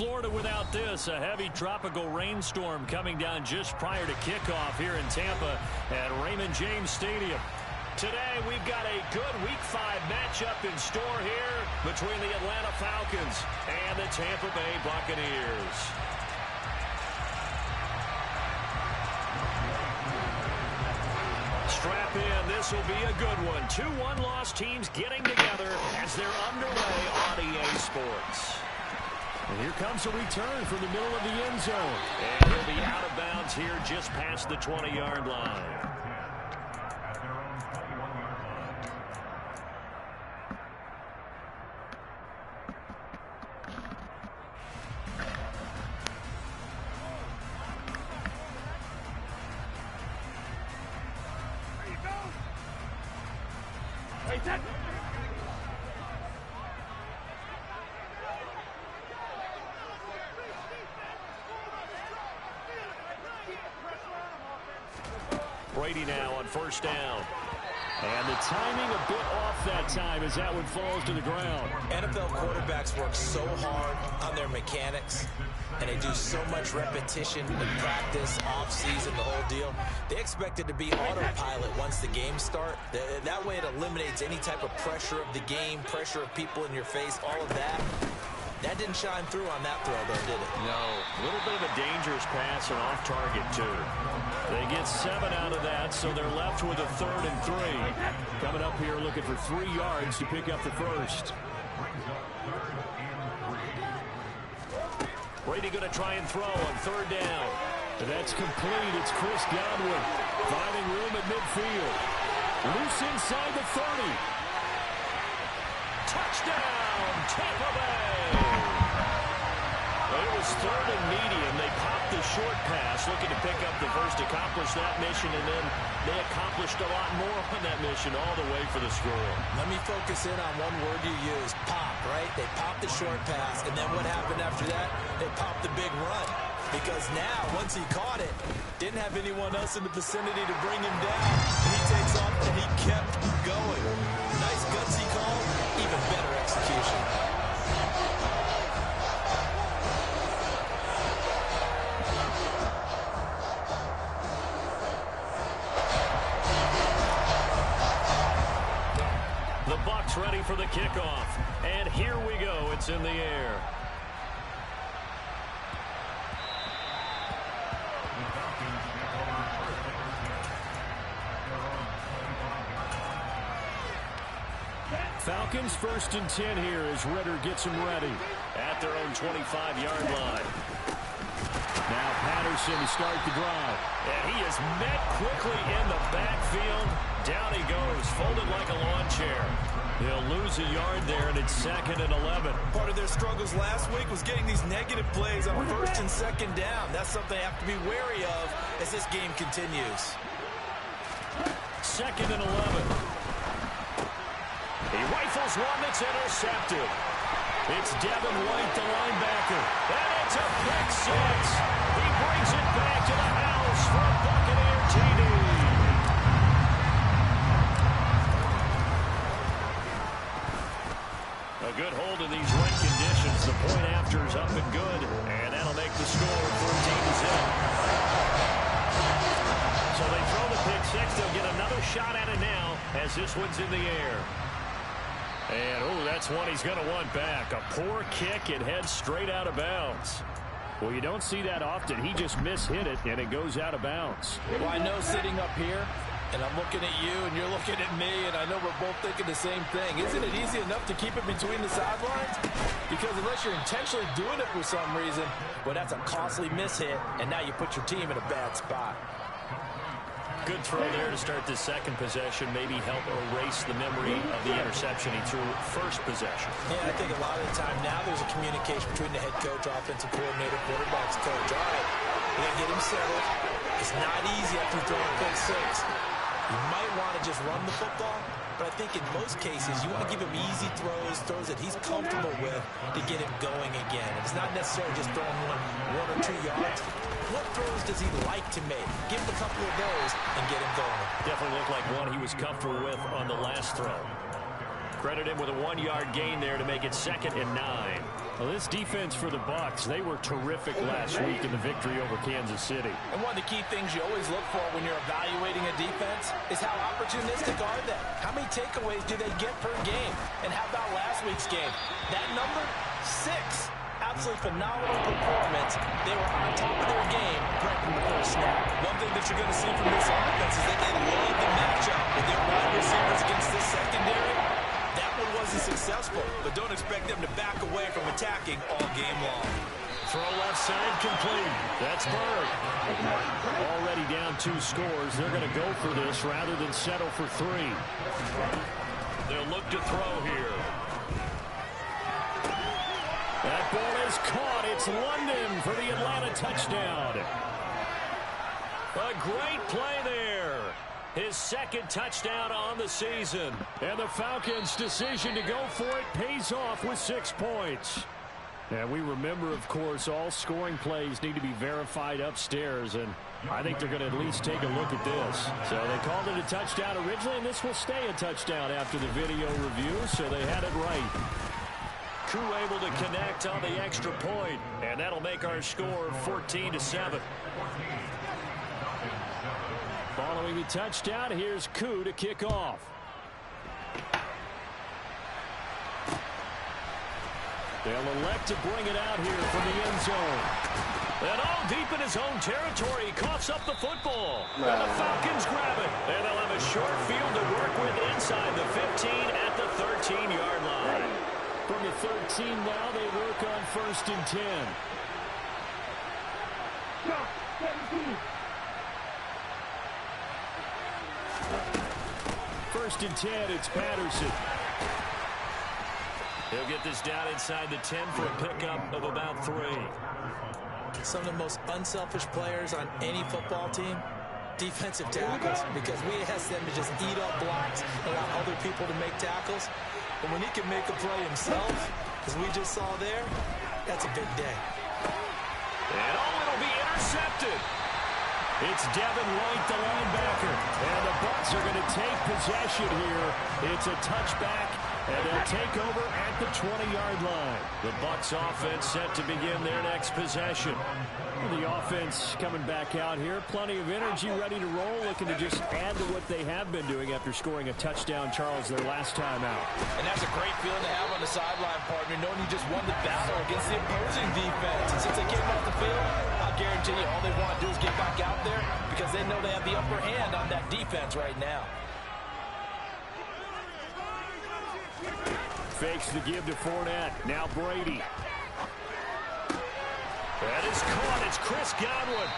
Florida without this. A heavy tropical rainstorm coming down just prior to kickoff here in Tampa at Raymond James Stadium. Today, we've got a good Week 5 matchup in store here between the Atlanta Falcons and the Tampa Bay Buccaneers. Strap in. This will be a good one. Two one-loss teams getting together as they're underway on EA Sports. And here comes a return from the middle of the end zone. And he'll be out of bounds here just past the 20-yard line. Brady now on first down. And the timing a bit off that time as that one falls to the ground. NFL quarterbacks work so hard on their mechanics, and they do so much repetition in practice, off-season, the whole deal. They expect it to be autopilot once the games start. That way it eliminates any type of pressure of the game, pressure of people in your face, all of that. That didn't shine through on that throw, though, did it? No. A little bit of a dangerous pass and off target, too. They get 7 out of that, so they're left with a 3rd and 3. Coming up here looking for 3 yards to pick up the first. Brady going to try and throw on 3rd down. And that's complete. It's Chris Godwin finding room at midfield. Loose inside the 30. Touchdown, Tampa Bay! It was 3rd and medium. They popped the short pass, looking to pick up the first, accomplish that mission, and then they accomplished a lot more on that mission all the way for the score. Let me focus in on one word you used, pop, right? They popped the short pass, and then what happened after that? They popped the big run. Because now, once he caught it, didn't have anyone else in the vicinity to bring him down. And he takes off, and he kept going. Nice gutsy call, even better execution. The Bucs ready for the kickoff. And here we go. It's in the air. Falcons 1st and 10 here as Ridder gets them ready. At their own 25-yard line. Now Patterson to start the drive. And he is met quickly in the backfield. Down he goes, folded like a lawn chair. He'll lose a yard there, and it's 2nd and 11. Part of their struggles last week was getting these negative plays on 1st and 2nd down. That's something they have to be wary of as this game continues. 2nd and 11. He rifles one that's intercepted. It's Devin White, the linebacker. And it's a pick 6. He brings it back to the house for a Buccaneer TD. A good hold in these rain conditions. The point after is up and good. And that'll make the score 14-0. So they throw the pick 6. They'll get another shot at it now as this one's in the air. And, oh, that's one he's going to want back. A poor kick. It heads straight out of bounds. Well, you don't see that often. He just mishit it, and it goes out of bounds. Well, I know sitting up here, and I'm looking at you, and you're looking at me, and I know we're both thinking the same thing. Isn't it easy enough to keep it between the sidelines? Because unless you're intentionally doing it for some reason, well, that's a costly mishit, and now you put your team in a bad spot. Good throw there to start the second possession. Maybe help erase the memory of the interception he threw first possession. Yeah, I think a lot of the time now there's a communication between the head coach, offensive coordinator, quarterback's coach. All right, we're going to get him settled. It's not easy after you throw a pick 6. You might want to just run the football, but I think in most cases you want to give him easy throws that he's comfortable with to get him going again. It's not necessarily just throwing one or 2 yards. What throws does he like to make? Give him a couple of those and get him going. Definitely looked like one he was comfortable with on the last throw. Credit him with a 1-yard gain there to make it 2nd and 9. Well, this defense for the Bucs, they were terrific last week in the victory over Kansas City. And one of the key things you always look for when you're evaluating a defense is how opportunistic are they? How many takeaways do they get per game? And how about last week's game? That number, 6. Absolutely phenomenal performance. They were on top of their game right from the first snap. One thing that you're going to see from this offense is that they love the matchup with their wide receivers against this secondary. That one wasn't successful, but don't expect them to back away from attacking all game long. Throw left side complete. That's Bird. Already down 2 scores. They're going to go for this rather than settle for 3. They'll look to throw here. That ball is caught. It's London for the Atlanta touchdown. A great play there. His second touchdown on the season. And the Falcons' decision to go for it pays off with 6 points. And we remember, of course, all scoring plays need to be verified upstairs. And I think they're going to at least take a look at this. So they called it a touchdown originally, and this will stay a touchdown after the video review. So they had it right. Koo able to connect on the extra point, and that'll make our score 14-7. Following the touchdown, here's Koo to kick off. They'll elect to bring it out here from the end zone. And all deep in his own territory, he coughs up the football. And the Falcons grab it. And they'll have a short field to work with inside the 15 at the 13-yard line. From the 13 now, they work on 1st and 10. First and 10, it's Patterson. He'll get this down inside the 10 for a pickup of about 3. Some of the most unselfish players on any football team, defensive tackles, because we ask them to just eat up blocks, allow other people to make tackles. But when he can make a play himself, as we just saw there, that's a big day. And it'll be intercepted. It's Devin White, the linebacker. And the Bucs are going to take possession here. It's a touchback, and they'll take over at the 20-yard line. The Bucs offense set to begin their next possession. The offense coming back out here. Plenty of energy, ready to roll, looking to just add to what they have been doing after scoring a touchdown, Charles, their last time out. And that's a great feeling to have on the sideline, partner, knowing you just won the battle against the opposing defense. And since they came off the field, I guarantee you all they want to do is get back out there because they know they have the upper hand on that defense right now. Fakes the give to Fournette. Now Brady. That is caught. It's Chris Godwin.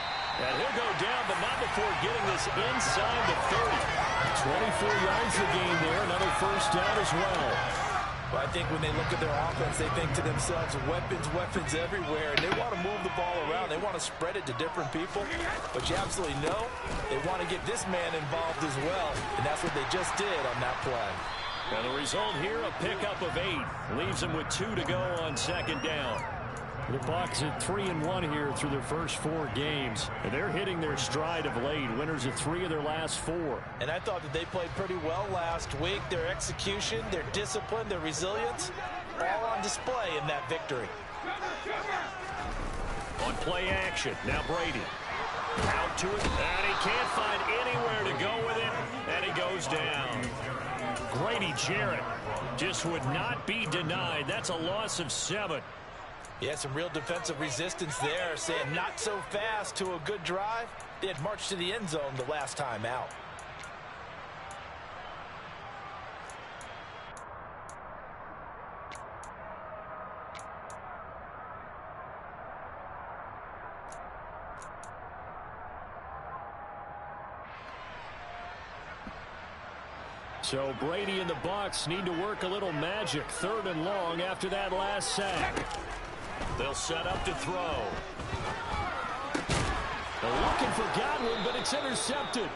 And he'll go down, but not before getting this inside the 30. 24 yards a gain there. Another first down as well. Well, I think when they look at their offense, they think to themselves, weapons everywhere. And they want to move the ball around. They want to spread it to different people. But you absolutely know they want to get this man involved as well. And that's what they just did on that play. And the result here, a pickup of 8. Leaves them with 2 to go on 2nd down. The Bucs at 3-1 here through their first 4 games. And they're hitting their stride of late. Winners of 3 of their last 4. And I thought that they played pretty well last week. Their execution, their discipline, their resilience, all on display in that victory. On play action, now Brady. Out to it, and he can't find anywhere to go with it. And he goes down. Grady Jarrett just would not be denied. That's a loss of 7. Yeah, some real defensive resistance there, saying not so fast to a good drive. They had marched to the end zone the last time out. So Brady and the Bucs need to work a little magic. 3rd and long after that last sack. They'll set up to throw. They're looking for Godwin, but it's intercepted.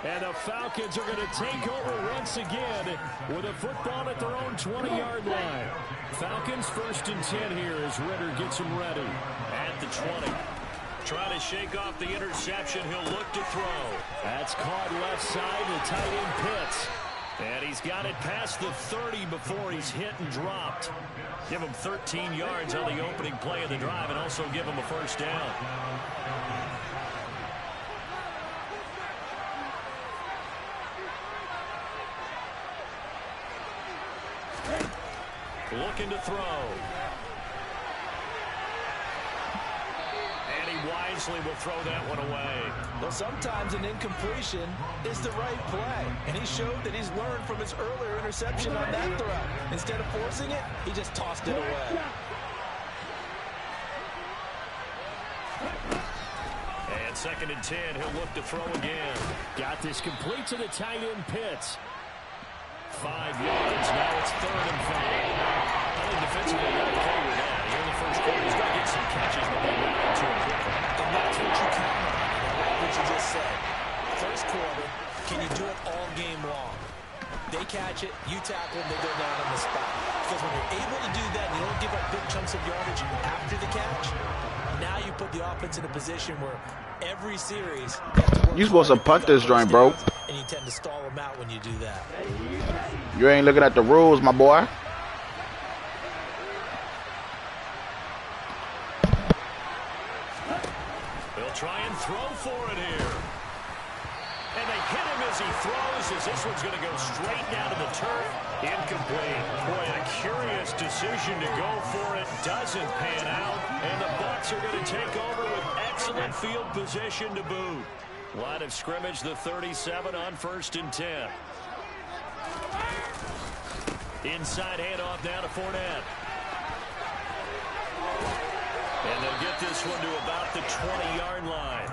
And the Falcons are going to take over once again with a football at their own 20-yard line. Falcons 1st and 10 here as Ritter gets them ready at the 20. Trying to shake off the interception. He'll look to throw. That's caught left side. The tight end Pitts. And he's got it past the 30 before he's hit and dropped. Give him 13 yards on the opening play of the drive and also give him a first down. Looking to throw. And he wisely will throw that one away. Well, sometimes an incompletion is the right play. And he showed that he's learned from his earlier interception on that throw. Instead of forcing it, he just tossed it away. And 2nd and 10, he'll look to throw again. Got this complete to the tight end Pitts. 5 yards. Now it's 3rd and 5. I think defensively, you're okay with that. Here in the first quarter, he's going to get some catches, but they'll run into him quickly. And that's what you count on. I like what you just said. First quarter, can you do it all game long? They catch it, you tackle them, they go down on the spot. Because when you're able to do that, and you don't give up big chunks of yardage after the catch, now you put the offense in a position where every series you're supposed to punt this joint, bro. And you tend to stall them out when you do that. You ain't looking at the rules, my boy. They'll try and throw for it here. And they hit him as he throws, as this one's going to go straight down to the turf. Incomplete. Boy, a curious decision to go for it. Doesn't pan out. And the Bucs are going to take over with excellent field position to boot. Line of scrimmage, the 37 on 1st and 10. Inside handoff now to Fournette. And they'll get this one to about the 20-yard line.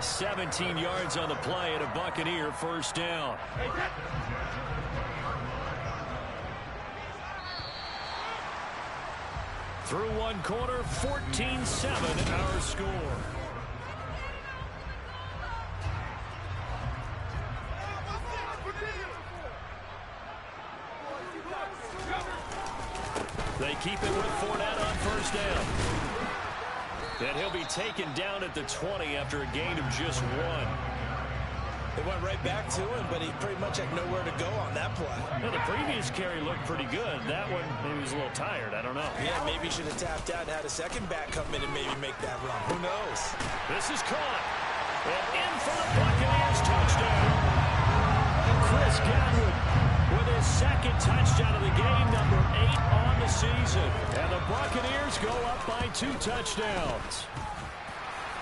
17 yards on the play and a Buccaneer first down. Through one quarter, 14-7 our score. They keep it with Fournette on first down. And he'll be taken down at the 20 after a gain of just 1. They went right back to him, but he pretty much had nowhere to go on that play. Well, the previous carry looked pretty good. That one, maybe he was a little tired. I don't know. Yeah, maybe he should have tapped out and had a second back come in and maybe make that run. Who knows? This is caught. And in for the Buccaneers touchdown. Chris Godwin with his 2nd touchdown of the game, number 8 on the season. And the Buccaneers go up by 2 touchdowns.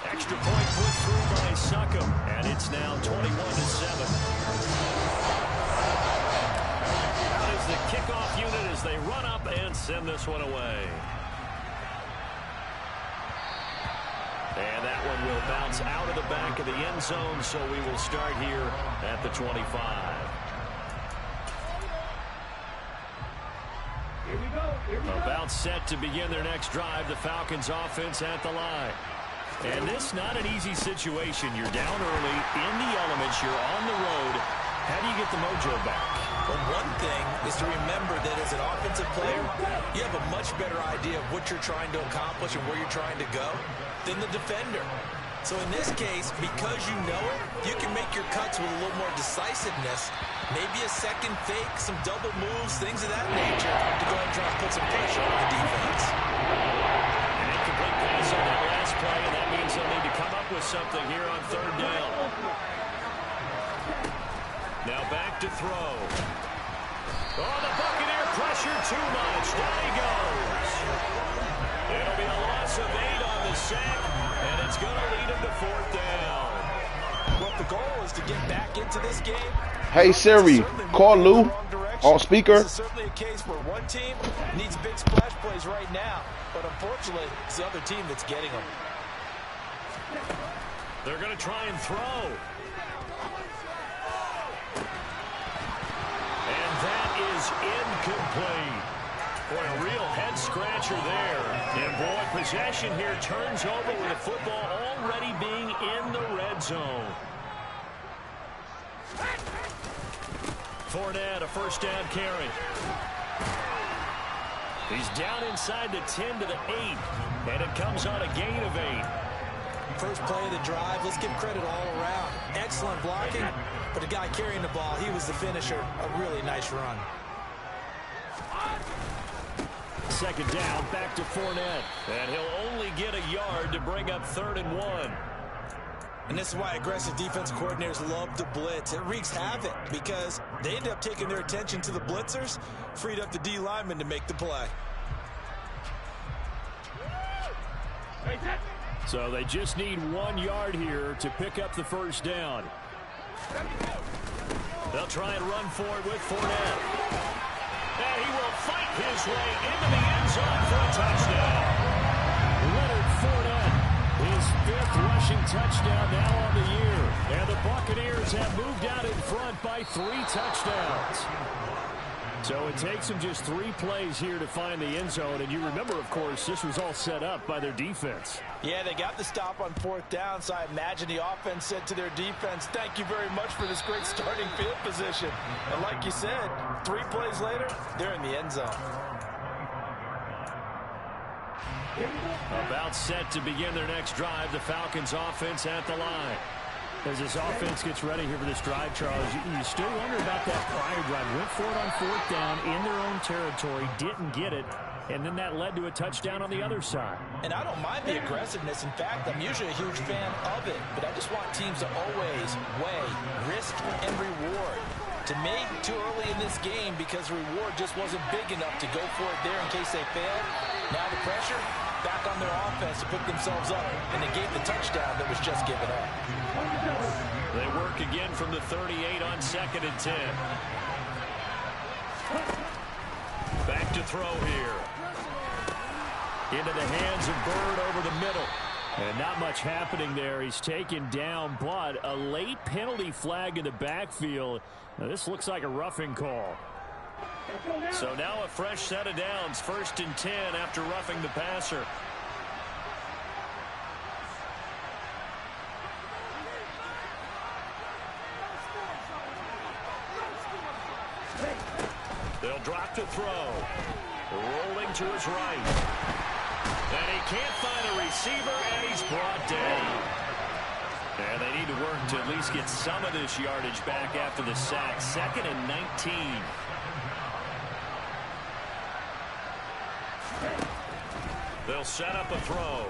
Extra point put through by Succop, and it's now 21-7. That is the kickoff unit as they run up and send this one away. And that one will bounce out of the back of the end zone, so we will start here at the 25. About set to begin their next drive, the Falcons offense at the line. And this not an easy situation. You're down early, in the elements, you're on the road. How do you get the mojo back? Well, one thing is to remember that as an offensive player, you have a much better idea of what you're trying to accomplish and where you're trying to go than the defender. So in this case, because you know it, you can make your cuts with a little more decisiveness. Maybe a second fake, some double moves, things of that nature to go ahead and try and put some pressure on the defense. An incomplete pass on that last play, and that means they'll need to come up with something here on 3rd down. Now back to throw. Oh, the Buccaneer pressure too much. Down he goes. It'll be a loss of 8 on the sack, and it's going to lead him to 4th down. Well, the goal is to get back into this game. Hey Siri, call Lou on speaker. This is certainly a case where one team needs big splash plays right now, but unfortunately, it's the other team that's getting them. They're going to try and throw. And that is incomplete. Boy, a real head-scratcher there. And boy, possession here turns over with the football already being in the red zone. Fournette, a first down carry. He's down inside the 10 to the 8, and it comes on a gain of 8. First play of the drive, let's give credit all around. Excellent blocking, but the guy carrying the ball, he was the finisher. A really nice run. Second down, back to Fournette. And he'll only get a yard to bring up 3rd and 1. And this is why aggressive defensive coordinators love to blitz. It wreaks havoc because they end up taking their attention to the blitzers, freed up the D lineman to make the play. So they just need 1 yard here to pick up the first down. They'll try and run for it with Fournette. And he will fight his way into the end zone for a touchdown. Leonard Fournette, his 5th rushing touchdown now on the year. And the Buccaneers have moved out in front by 3 touchdowns. So it takes them just 3 plays here to find the end zone. And you remember, of course, this was all set up by their defense. Yeah, they got the stop on 4th down, so I imagine the offense said to their defense, thank you very much for this great starting field position. And like you said, 3 plays later, they're in the end zone. About set to begin their next drive, the Falcons offense at the line. As this offense gets ready here for this drive, Charles, you still wonder about that prior drive. Went for it on 4th down in their own territory, didn't get it, and then that led to a touchdown on the other side. And I don't mind the aggressiveness. In fact, I'm usually a huge fan of it, but I just want teams to always weigh risk and reward. To me, too early in this game because the reward just wasn't big enough to go for it there in case they failed. Now the pressure back on their offense to pick themselves up, and they gave the touchdown that was just given up. They work again from the 38 on 2nd and 10. Back to throw here. Into the hands of Bird over the middle. And not much happening there. He's taken down, but a late penalty flag in the backfield. Now, this looks like a roughing call. So now a fresh set of downs. 1st and 10 after roughing the passer. They'll drop to throw. Rolling to his right. And he can't find a receiver, and he's brought down. And they need to work to at least get some of this yardage back after the sack. 2nd and 19. They'll set up a throw.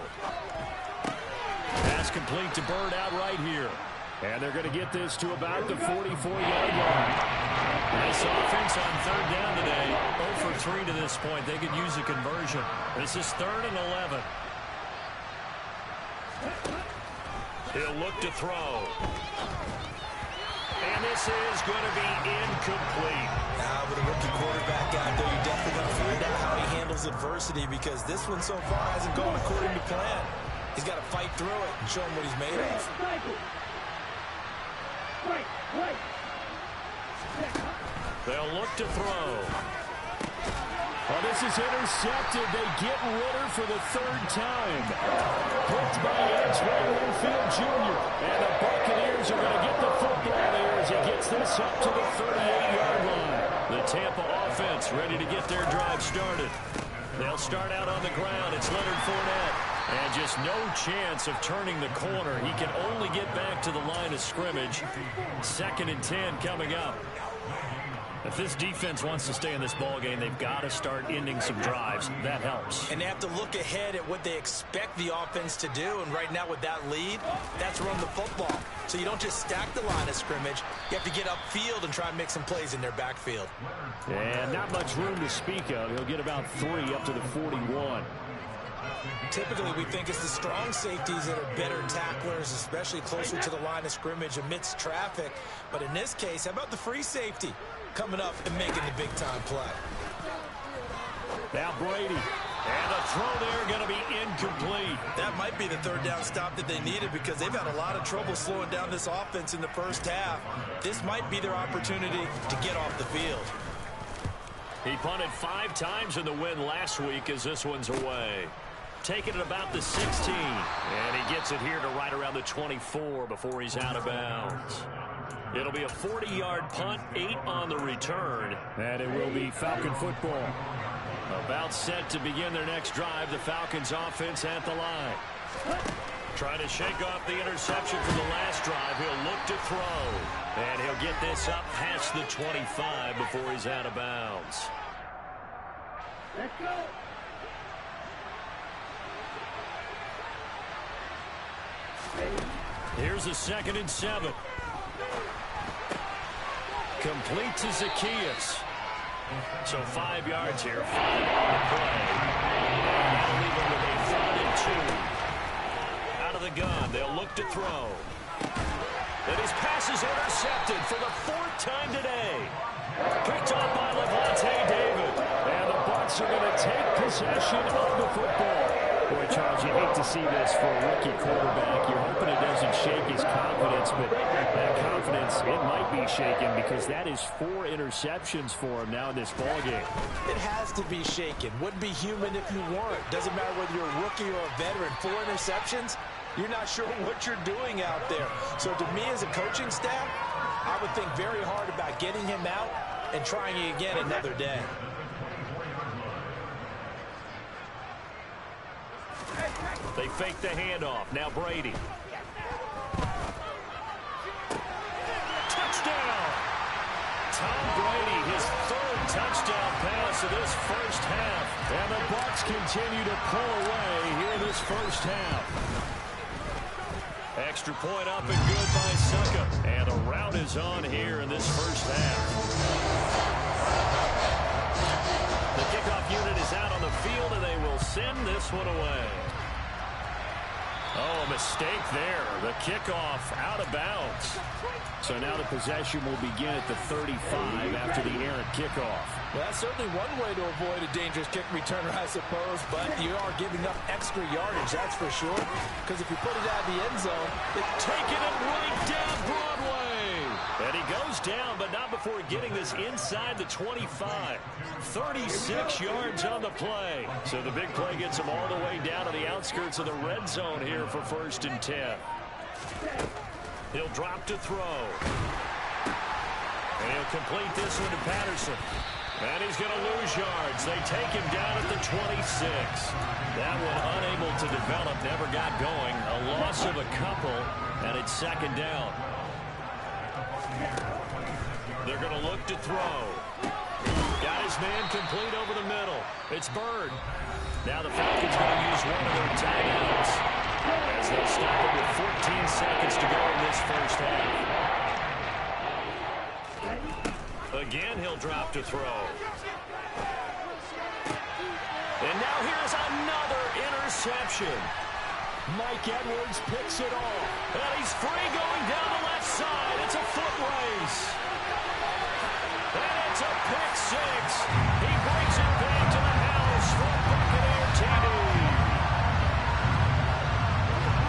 Pass complete to Bird out right here. And they're going to get this to about the 44-yard line. Nice offense on 3rd down today. 0 for 3 to this point. They could use a conversion. This is 3rd and 11. He'll look to throw. And this is going to be incomplete. Now, with a rookie quarterback out there, you're definitely going to find out how he handles adversity because this one so far hasn't gone according to plan. He's got to fight through it and show him what he's made of. They'll look to throw. Well, this is intercepted. They get Ritter for the 3rd time. Picked by Antoine Winfield Jr. And the Buccaneers are going to get the football there as he gets this up to the 38-yard line. The Tampa offense ready to get their drive started. They'll start out on the ground. It's Leonard Fournette. And just no chance of turning the corner. He can only get back to the line of scrimmage. 2nd and 10 coming up. If this defense wants to stay in this ballgame, they've got to start ending some drives. That helps. And they have to look ahead at what they expect the offense to do. And right now with that lead, that's run the football. So you don't just stack the line of scrimmage. You have to get upfield and try and make some plays in their backfield. And not much room to speak of. He'll get about 3 up to the 41. Typically, we think it's the strong safeties that are better tacklers, especially closer to the line of scrimmage amidst traffic. But in this case, how about the free safety coming up and making the big-time play? Now Brady. And a throw there going to be incomplete. That might be the 3rd down stop that they needed because they've had a lot of trouble slowing down this offense in the first half. This might be their opportunity to get off the field. He punted 5 times in the win last week as this one's away. Taking it about the 16. And he gets it here to right around the 24 before he's out of bounds. It'll be a 40-yard punt, 8 on the return. And it will be Falcon football. About set to begin their next drive, the Falcons offense at the line. Trying to shake off the interception from the last drive. He'll look to throw. And he'll get this up past the 25 before he's out of bounds. Let's go. Here's a 2nd and 7. Complete to Zacchaeus. So 5 yards here. 5 on the play. That'll leave him with a 3rd and 2. Out of the gun. They'll look to throw. And his pass is intercepted for the 4th time today. Picked off by Lavonte David. And the Bucs are going to take possession of the football. Boy, Charles, you hate to see this for a rookie quarterback. You're hoping it doesn't shake his confidence, but that confidence, it might be shaken because that is 4 interceptions for him now in this ballgame. It has to be shaken. Wouldn't be human if you weren't. Doesn't matter whether you're a rookie or a veteran. 4 interceptions, you're not sure what you're doing out there. So to me as a coaching staff, I would think very hard about getting him out and trying it again another day. They fake the handoff. Now Brady. Touchdown! Tom Brady, his 3rd touchdown pass of this first half. And the Bucs continue to pull away here in this first half. Extra point up and good by Succa. And the rout is on here in this first half. The kickoff unit is out on the field, and they will send this one away. Oh, a mistake there. The kickoff out of bounds. So now the possession will begin at the 35 after the errant kickoff. Well, that's certainly one way to avoid a dangerous kick returner, I suppose, but you are giving up extra yardage, that's for sure. Because if you put it out of the end zone, it's taking it right down Broadway. And he goes down, but not before getting this inside the 25. 36 yards on the play. So the big play gets him all the way down to the outskirts of the red zone here for 1st and 10. He'll drop to throw. And he'll complete this one to Patterson. And he's going to lose yards. They take him down at the 26. That one unable to develop, never got going. A loss of a couple, and it's 2nd down. They're going to look to throw. Got his man complete over the middle. It's Bird. Now the Falcons going to use one of their timeouts as they'll stop it with 14 seconds to go in this first half. Again, he'll drop to throw. And now here's another interception. Mike Edwards picks it off. And he's free going down the left side. It's a foot race. And it's a pick 6. He brings it back to the house for Buccaneer TD.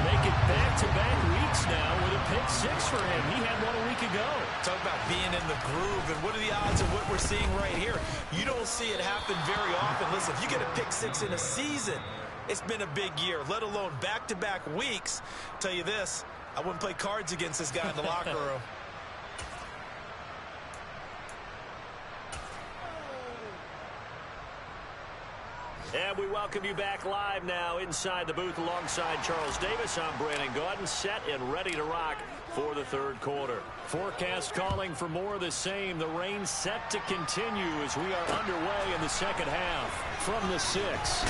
Make it back-to-back weeks now with a pick 6 for him. He had one a week ago. Talk about being in the groove, and what are the odds of what we're seeing right here? You don't see it happen very often. Listen, if you get a pick 6 in a season, it's been a big year, let alone back-to-back weeks. Tell you this, I wouldn't play cards against this guy in the locker room. And we welcome you back live now inside the booth alongside Charles Davis. I'm Brandon Gaudin, set and ready to rock for the 3rd quarter. Forecast calling for more of the same. The rain set to continue as we are underway in the 2nd half. From the 6.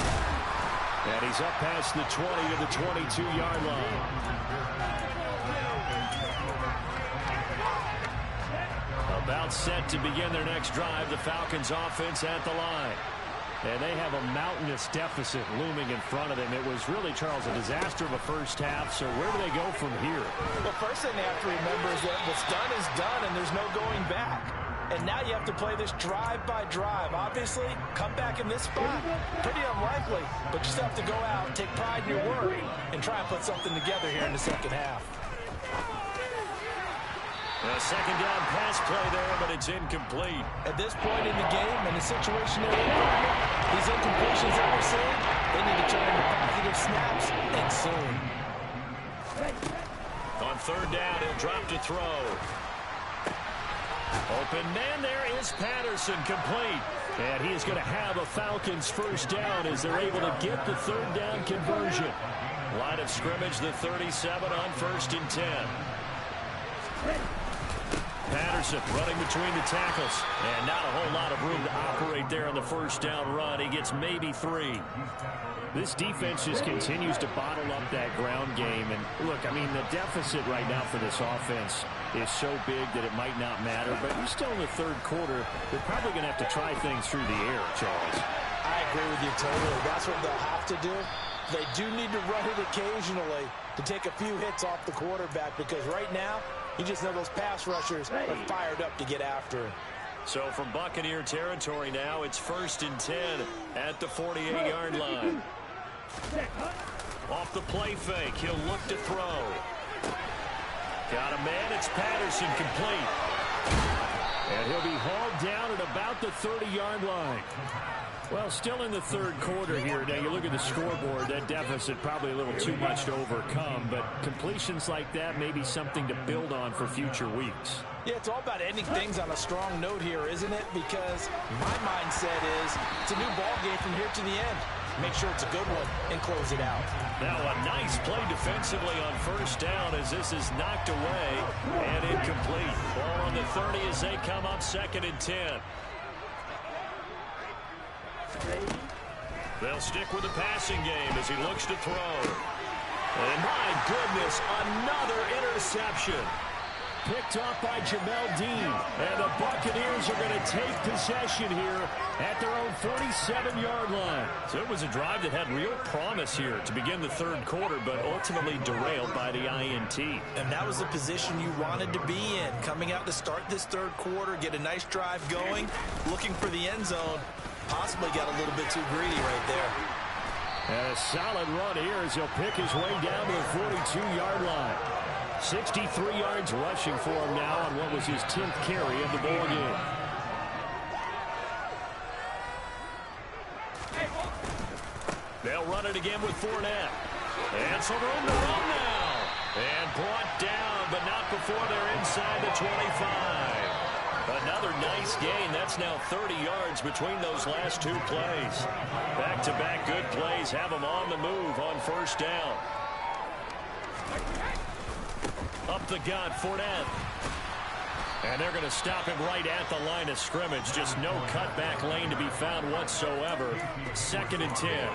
And he's up past the 20 to the 22-yard line. About set to begin their next drive. The Falcons offense at the line. And they have a mountainous deficit looming in front of them. It was really, Charles, a disaster of a first half. So where do they go from here? Well, first thing they have to remember is that what's done is done, and there's no going back. And now you have to play this drive by drive. Obviously, come back in this spot, pretty unlikely. But you still have to go out and take pride in your work and try and put something together here in the 2nd half. A 2nd down pass play there, but it's incomplete. At this point in the game and the situation they're in, these incompletions that we're seeing, they need to turn into positive snaps and soon. On 3rd down, he'll drop to throw. Open man, there is Patterson, complete. And he is going to have a Falcons first down as they're able to get the third down conversion. Line of scrimmage, the 37 on 1st and 10. Patterson running between the tackles. And not a whole lot of room to operate there on the first down run. He gets maybe 3. This defense just continues to bottle up that ground game. And look, I mean, the deficit right now for this offense is so big that it might not matter. But you're still in the third quarter. They're probably going to have to try things through the air, Charles. I agree with you totally. That's what they'll have to do. They do need to run it occasionally to take a few hits off the quarterback, because right now, you just know those pass rushers are fired up to get after him. So from Buccaneer territory now, it's 1st and 10 at the 48-yard line. Off the play fake, he'll look to throw. Got a man, it's Patterson, complete. And he'll be hauled down at about the 30-yard line. Well, still in the third quarter here. Now, you look at the scoreboard, that deficit probably a little too much to overcome, but completions like that may be something to build on for future weeks. Yeah, it's all about ending things on a strong note here, isn't it? Because my mindset is it's a new ball game from here to the end. Make sure it's a good one and close it out. Now a nice play defensively on first down as this is knocked away and incomplete. Ball on the 30 as they come up 2nd and 10. They'll stick with the passing game as he looks to throw. And my goodness, another interception. Picked off by Jamel Dean. And the Buccaneers are going to take possession here at their own 47-yard line. So it was a drive that had real promise here to begin the third quarter, but ultimately derailed by the INT. And that was the position you wanted to be in. Coming out to start this third quarter, get a nice drive going, looking for the end zone. Possibly got a little bit too greedy right there. And a solid run here as he'll pick his way down to the 42-yard line. 63 yards rushing for him now on what was his 10th carry of the ball game. They'll run it again with Fournette. And some room to run now. And brought down, but not before they're inside the 25. Another nice gain. That's now 30 yards between those last two plays. Back-to-back good plays have them on the move on first down. Up the gut, Fournette. And they're going to stop him right at the line of scrimmage. Just no cutback lane to be found whatsoever. 2nd and 10.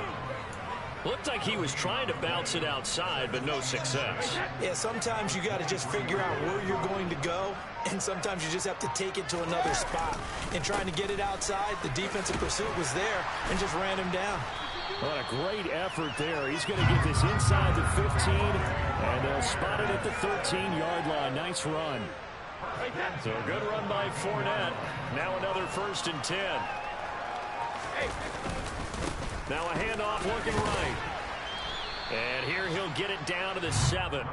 Looked like he was trying to bounce it outside, but no success. Yeah, sometimes you got to just figure out where you're going to go, and sometimes you just have to take it to another spot. And trying to get it outside, the defensive pursuit was there and just ran him down. What a great effort there. He's going to get this inside the 15, and they'll spot it at the 13-yard line. Nice run. So a good run by Fournette. Now another 1st and 10. Now a handoff looking right. And here he'll get it down to the 7.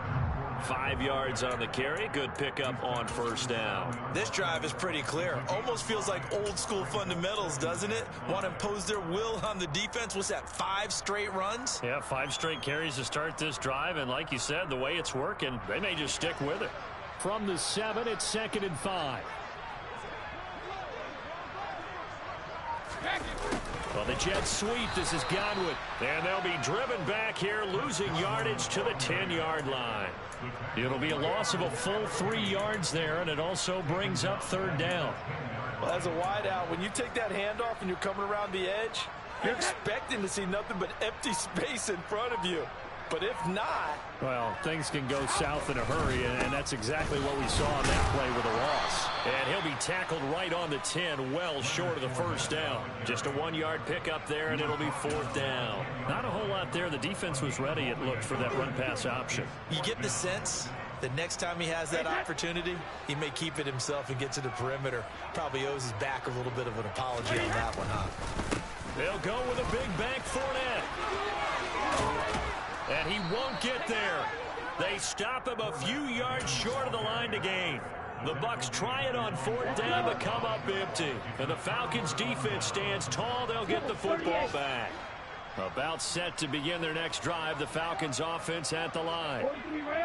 5 yards on the carry. Good pickup on first down. This drive is pretty clear. Almost feels like old school fundamentals, doesn't it? Want to impose their will on the defense. What's that, 5 straight runs? Yeah, 5 straight carries to start this drive. And like you said, the way it's working, they may just stick with it. From the 7, it's 2nd and 5. Well, the jet sweep. This is Godwin. And they'll be driven back here, losing yardage to the 10-yard line. It'll be a loss of a full 3 yards there, and it also brings up 3rd down. Well, as a wideout, when you take that handoff and you're coming around the edge, you're expecting to see nothing but empty space in front of you. But if not... Well, things can go south in a hurry, and that's exactly what we saw on that play with a loss. And he'll be tackled right on the 10, well short of the first down. Just a 1-yard pickup there, and it'll be 4th down. Not a whole lot there. The defense was ready, it looked, for that run-pass option. You get the sense that next time he has that opportunity, he may keep it himself and get to the perimeter. Probably owes his back a little bit of an apology on that one, huh? They'll go with a big bank Fournette. And he won't get there. They stop him a few yards short of the line to gain. The Bucs try it on 4th down but come up empty. And the Falcons defense stands tall. They'll get the football back. About set to begin their next drive, the Falcons offense at the line.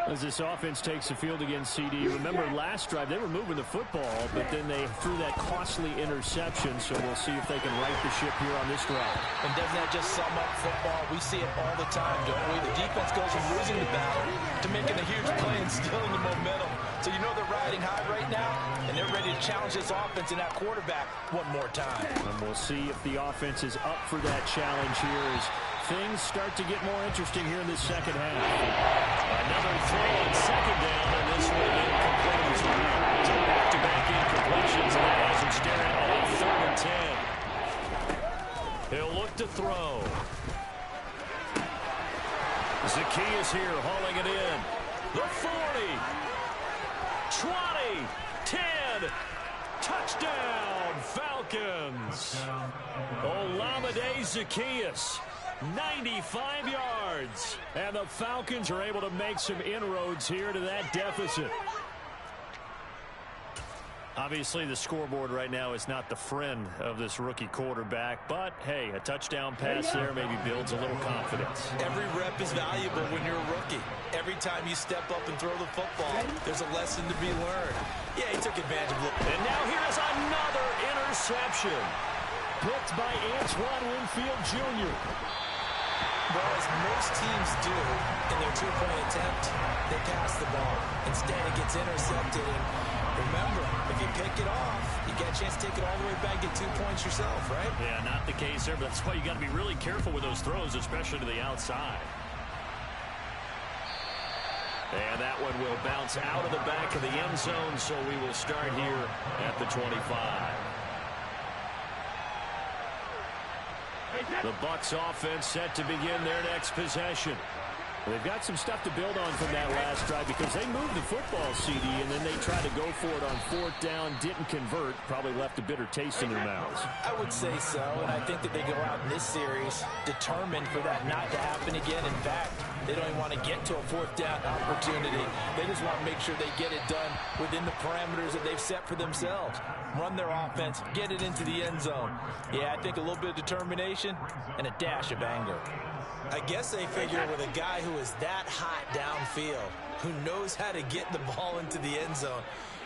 As this offense takes the field against CD, remember last drive they were moving the football, but then they threw that costly interception, so we'll see if they can right the ship here on this drive. And doesn't that just sum up football? We see it all the time, don't we? The defense goes from losing the battle to making a huge play and stealing the momentum. So you know they're riding high right now, and they're ready to challenge this offense and that quarterback one more time. And we'll see if the offense is up for that challenge here as things start to get more interesting here in the second half. Another throw on second down, and this one incomplete as well. Two back-to-back incompletions, and that has him staring at a 3rd and 10. He'll look to throw. Zaccheaus here, hauling it in. The 40. 20. 10. Touchdown, Falcons. Olamide Zaccheaus. 95 yards. And the Falcons are able to make some inroads here to that deficit. Obviously, the scoreboard right now is not the friend of this rookie quarterback, but, hey, a touchdown pass there maybe builds a little confidence. Every rep is valuable when you're a rookie. Every time you step up and throw the football, there's a lesson to be learned. Yeah, he took advantage of it. And now here is another interception. Picked by Antoine Winfield Jr. Well, as most teams do in their two-point attempt, they pass the ball. Instead, it gets intercepted. And remember, if you pick it off, you get a chance to take it all the way back, get 2 points yourself, right? Yeah, not the case there, but that's why you got to be really careful with those throws, especially to the outside. And that one will bounce out of the back of the end zone, so we will start here at the 25. The Bucs offense set to begin their next possession. They've got some stuff to build on from that last drive because they moved the football, CD, and then they tried to go for it on 4th down, didn't convert, probably left a bitter taste in their mouths. I would say so, and I think that they go out in this series determined for that not to happen again. In fact, they don't even want to get to a 4th down opportunity. They just want to make sure they get it done within the parameters that they've set for themselves. Run their offense, get it into the end zone. Yeah, I think a little bit of determination and a dash of anger. I guess they figure with a guy who is that hot downfield, who knows how to get the ball into the end zone,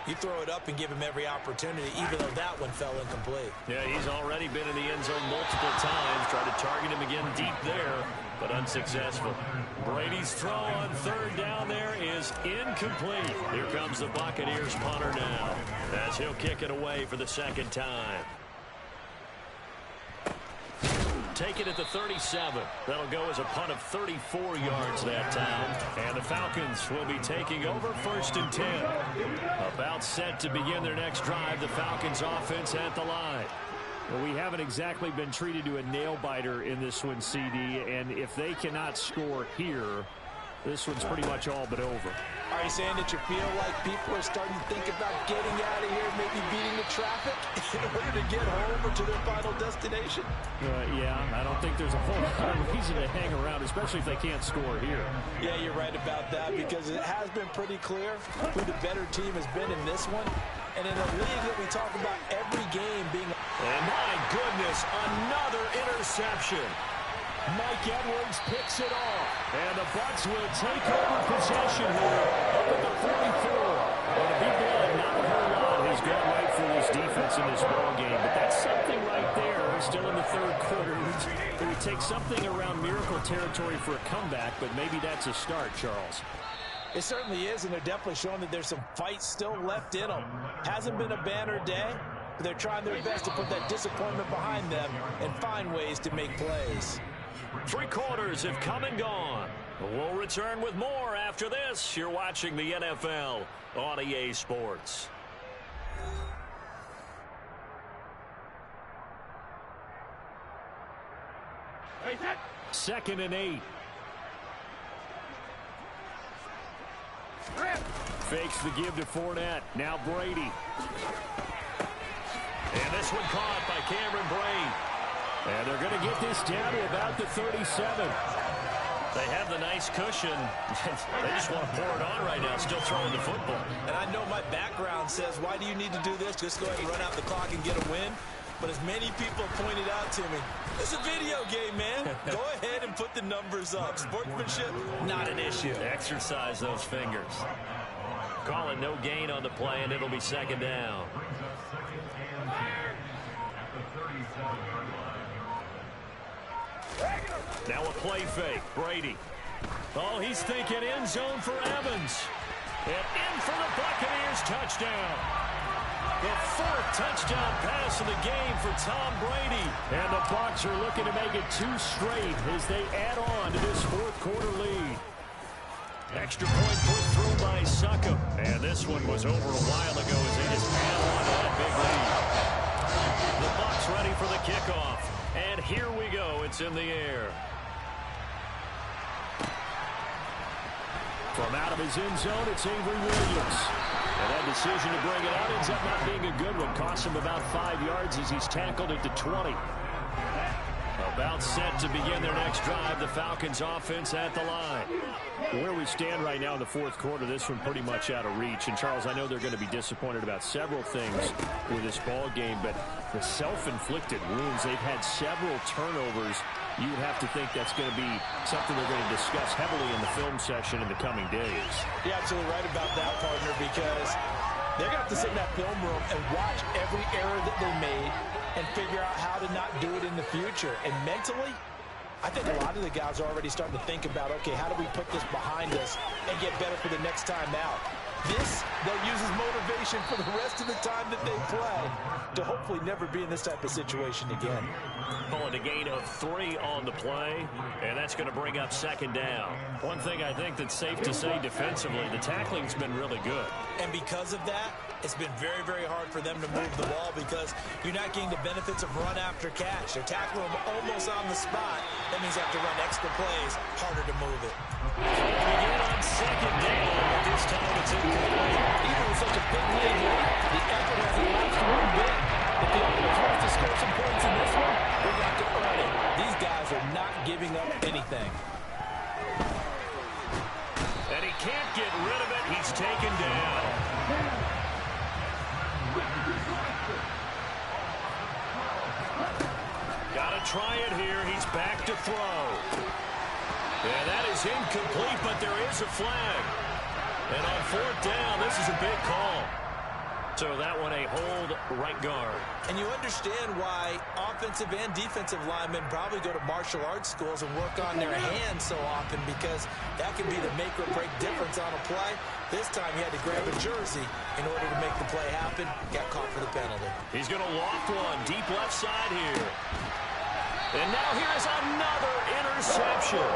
you throw it up and give him every opportunity, even though that one fell incomplete. Yeah, he's already been in the end zone multiple times. Tried to target him again deep there, but unsuccessful. Brady's throw on 3rd down there is incomplete. Here comes the Buccaneers punter now, as he'll kick it away for the 2nd time. Take it at the 37. That'll go as a punt of 34 yards that time. And the Falcons will be taking over 1st and 10. About set to begin their next drive, the Falcons offense at the line. Well, we haven't exactly been treated to a nail-biter in this one, CD, and if they cannot score here, this one's pretty much all but over. Are you saying that you feel like people are starting to think about getting out of here, maybe beating the traffic in order to get home or to their final destination? Yeah, I don't think there's a whole lot of reason to hang around, especially if they can't score here. Yeah, you're right about that because it has been pretty clear who the better team has been in this one. And in a league that we talk about every game being... And my goodness, another interception. Mike Edwards picks it off. And the Bucs will take over possession here up at the 44. And to be blunt, not a whole lot has gone right for this defense in this ball game. But that's something right there, still in the 3rd quarter. It would take something around miracle territory for a comeback, but maybe that's a start, Charles. It certainly is, and they're definitely showing that there's some fight still left in them. Hasn't been a banner day, but they're trying their best to put that disappointment behind them and find ways to make plays. 3 quarters have come and gone. We'll return with more after this. You're watching the NFL on EA Sports. Second and 8. Fakes the give to Fournette. Now Brady. And this one caught by Cameron Brate. And they're going to get this down to about the 37. They have the nice cushion. They just want to pour it on right now, still throwing the football. And I know my background says, why do you need to do this? Just go ahead and run out the clock and get a win. but as many people have pointed out to me, it's a video game, man. Go ahead and put the numbers up. Sportsmanship, not an issue. Exercise those fingers. Call it no gain on the play, and it'll be second down. Now a play fake. Brady. Oh, he's thinking end zone for Evans. And in for the Buccaneers touchdown. The fourth touchdown pass of the game for Tom Brady. And the Bucs are looking to make it 2 straight as they add on to this fourth quarter lead. Extra point put through by Succop. And this one was over a while ago as they just add on to that big lead. The Bucs ready for the kickoff. And here we go. It's in the air. From out of his end zone, it's Avery Williams. And that decision to bring it out ends up not being a good one. Costs him about 5 yards as he's tackled at the 20. About set to begin their next drive. The Falcons offense at the line. Where we stand right now in the fourth quarter, this one pretty much out of reach. And, Charles, I know they're going to be disappointed about several things with this ball game, but the self-inflicted wounds, they've had several turnovers. You would have to think that's going to be something they're going to discuss heavily in the film session in the coming days. You're absolutely right about that, partner, because they're going to have to sit in that film room and watch every error that they made and figure out how to not do it in the future. And mentally, I think a lot of the guys are already starting to think about, okay, how do we put this behind us and get better for the next time out? This, they'll use as motivation for the rest of the time that they play to hopefully never be in this type of situation again. Pulling a gain of 3 on the play, and that's going to bring up second down. One thing I think that's safe to say defensively, the tackling's been really good. And because of that, it's been very, very hard for them to move the ball because you're not getting the benefits of run after catch. They're tackling them almost on the spot. That means they have to run extra plays, harder to move it. Begin on second down, but this time it's incomplete. Even with such a big lead here, the effort hasn't lapsed one bit. If the offense wants to score some points in this one, they've got to earn it. These guys are not giving up anything. And he can't get rid of it. He's taken down. Got to try it here. He's back to throw. And that is incomplete, but there is a flag. And on fourth down, this is a big call. So that one a hold right guard. And you understand why offensive and defensive linemen probably go to martial arts schools and work on their hands so often, because that can be the make or break difference on a play. This time he had to grab a jersey in order to make the play happen. Got caught for the penalty. He's going to loft one deep left side here. And now here's another interception.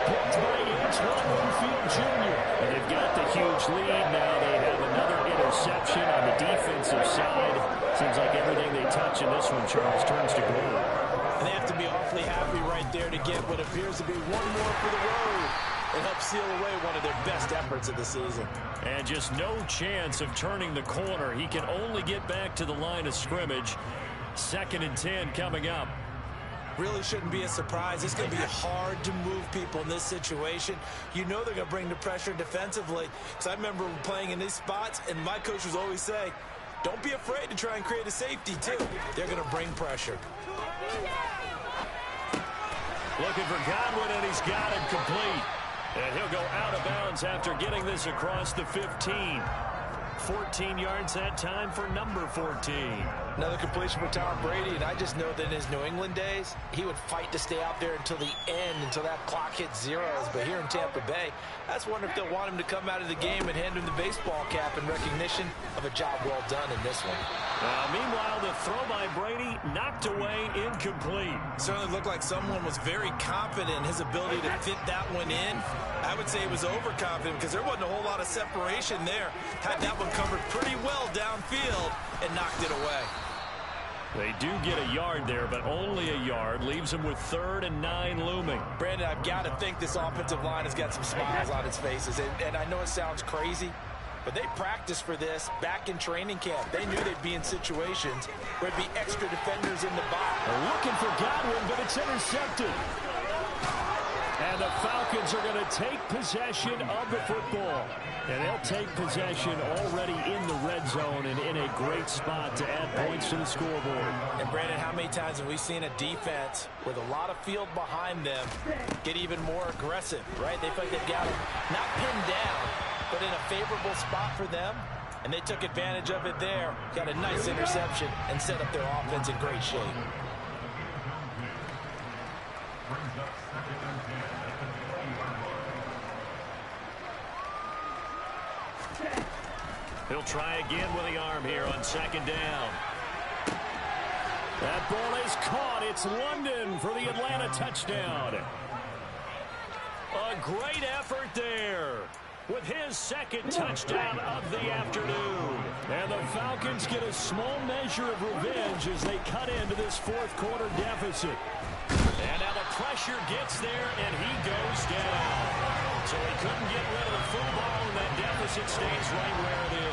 Picked by Antoine Winfield Jr. And they've got the huge lead. Now they have another interception on the defensive side. Seems like everything they touch in this one, Charles, turns to gold. And they have to be awfully happy right there to get what appears to be one more for the road. It helps seal away one of their best efforts of the season. And just no chance of turning the corner. He can only get back to the line of scrimmage. 2nd and 10 coming up. Really shouldn't be a surprise. It's going to be hard to move people in this situation. You know they're going to bring the pressure defensively. Because I remember playing in these spots, and my coach was always saying, don't be afraid to try and create a safety, too. They're going to bring pressure. Looking for Godwin, and he's got him complete. And he'll go out of bounds after getting this across the 15. 14 yards that time for number 14. Another completion for Tom Brady, and I just know that in his New England days, he would fight to stay out there until the end, until that clock hit zeros. But here in Tampa Bay, I just wonder if they'll want him to come out of the game and hand him the baseball cap in recognition of a job well done in this one. Meanwhile, the throw by Brady knocked away, incomplete. Certainly looked like someone was very confident in his ability to fit that one in. I would say he was overconfident because there wasn't a whole lot of separation there. Had that one covered pretty well downfield and knocked it away. They do get a yard there, but only a yard. Leaves them with 3rd and 9 looming. Brandon, I've got to think this offensive line has got some smiles on its faces. And I know it sounds crazy, but they practiced for this back in training camp. They knew they'd be in situations where there'd be extra defenders in the box. They're looking for Godwin, but it's intercepted. And the Falcons are going to take possession of the football. And they'll take possession already in the red zone and in a great spot to add points to the scoreboard. And Brandon, how many times have we seen a defense with a lot of field behind them get even more aggressive, right? They feel like they've got them not pinned down, but in a favorable spot for them. And they took advantage of it there. Got a nice interception and set up their offense in great shape. He'll try again with the arm here on second down. That ball is caught. It's London for the Atlanta touchdown. A great effort there with his second touchdown of the afternoon. And the Falcons get a small measure of revenge as they cut into this fourth quarter deficit. And now the pressure gets there, and he goes down. So he couldn't get rid of the football, and that deficit stays right where it is.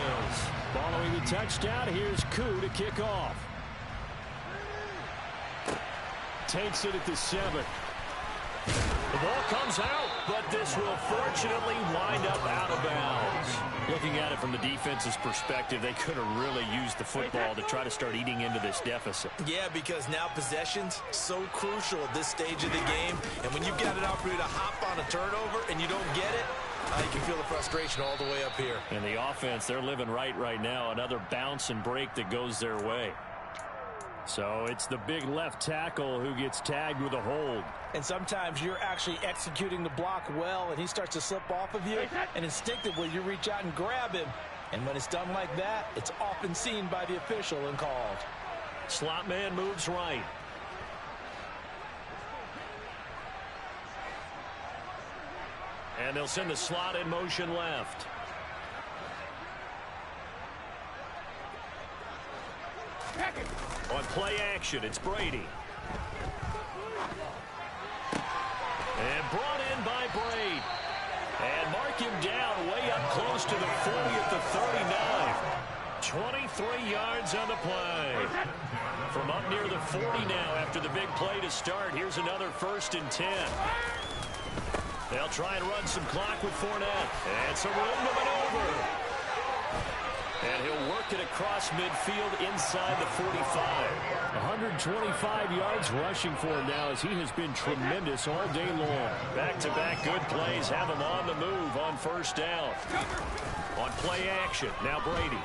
Following the touchdown, here's Koo to kick off. Takes it at the 7. The ball comes out, but this will fortunately wind up out of bounds. Looking at it from the defense's perspective, they could have really used the football to try to start eating into this deficit. Yeah, because now possession's so crucial at this stage of the game. And when you've got an opportunity to hop on a turnover and you don't get it, you can feel the frustration all the way up here. And the offense, they're living right now. Another bounce and break that goes their way. So it's the big left tackle who gets tagged with a hold. And sometimes you're actually executing the block well, and he starts to slip off of you, and instinctively you reach out and grab him. And when it's done like that, it's often seen by the official and called. Slot man moves right. And they'll send the slot in motion left. On play action, it's Brady. And brought in by Brady. And mark him down way up close to the 40 at the 39. 23 yards on the play. From up near the 40 now after the big play to start. Here's another 1st and 10. They'll try and run some clock with Fournette. And some room to maneuver. And he'll work it across midfield inside the 45. 125 yards rushing for him now as he has been tremendous all day long. Back-to-back good plays have him on the move on 1st down. On play action, now Brady.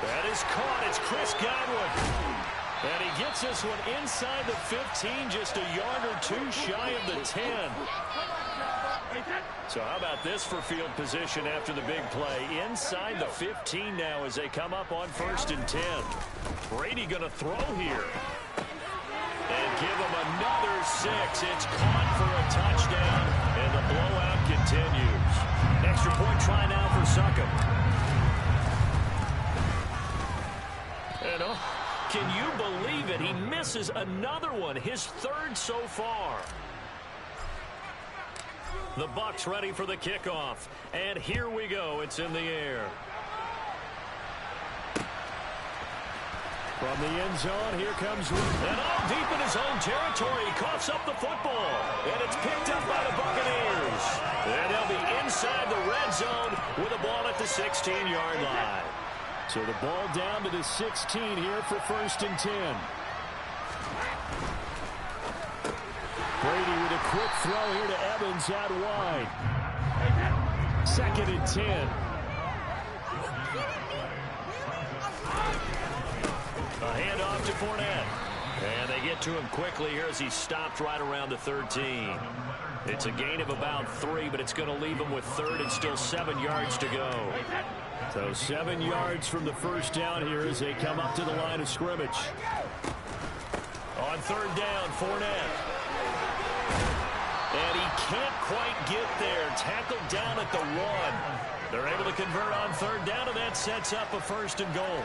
That is caught. It's Chris Godwin. And he gets this one inside the 15, just a yard or two shy of the 10. So how about this for field position after the big play? Inside the 15 now as they come up on 1st and 10. Brady going to throw here. And give him another 6. It's caught for a touchdown. And the blowout continues. Extra point try now for Succop. And can you believe it? He misses another one. His 3rd so far. The Bucs ready for the kickoff. And here we go. It's in the air. From the end zone, here comes Reed. And all deep in his own territory. He coughs up the football. And it's picked up by the Buccaneers. And they'll be inside the red zone with the ball at the 16-yard line. So the ball down to the 16 here for 1st and 10. Brady with a quick throw here to Evans out wide. 2nd and 10. A handoff to Fournette. And they get to him quickly here as he stopped right around the 13. It's a gain of about 3, but it's going to leave him with 3rd and still 7 yards to go. So 7 yards from the 1st down here as they come up to the line of scrimmage. On 3rd down, Fournette. And he can't quite get there. Tackled down at the 1. They're able to convert on 3rd down, and that sets up a 1st and goal.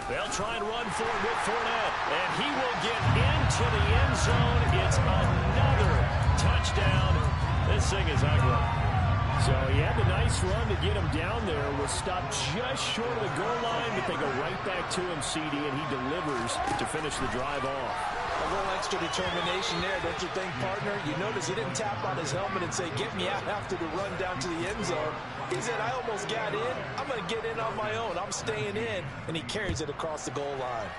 They'll try and run forward with Fournette. And he will get into the end zone. It's another touchdown. This thing is ugly. So he had the nice run to get him down there. Was stopped just short of the goal line, but they go right back to him, CD, and he delivers to finish the drive off. A little extra determination there, don't you think, partner? You notice he didn't tap on his helmet and say, get me out after the run down to the end zone. He said, I almost got in. I'm going to get in on my own. I'm staying in. And he carries it across the goal line.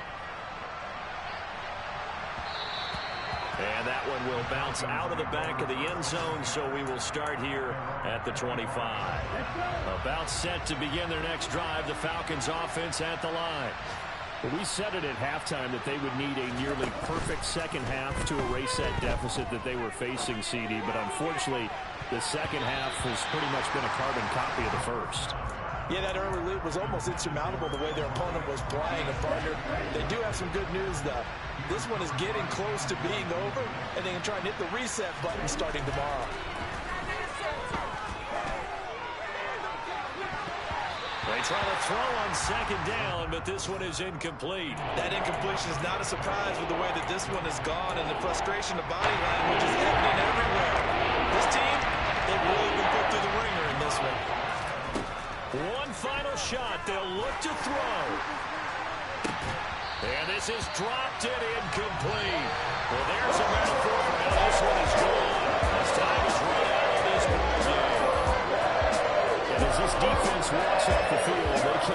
And that one will bounce out of the back of the end zone, so we will start here at the 25. About set to begin their next drive, the Falcons offense at the line. Well, we said it at halftime that they would need a nearly perfect second half to erase that deficit that they were facing, CD, but unfortunately, the second half has pretty much been a carbon copy of the first. Yeah, that early lead was almost insurmountable the way their opponent was playing. And partner, they do have some good news, though. This one is getting close to being over, and they can try and hit the reset button starting tomorrow. They try to throw on second down, but this one is incomplete. That incompletion is not a surprise with the way that this one has gone, and the frustration of body language is evident everywhere. This team, they've really been put through the ringer in this one. One final shot. They'll look to throw. And this is dropped and incomplete. Well, there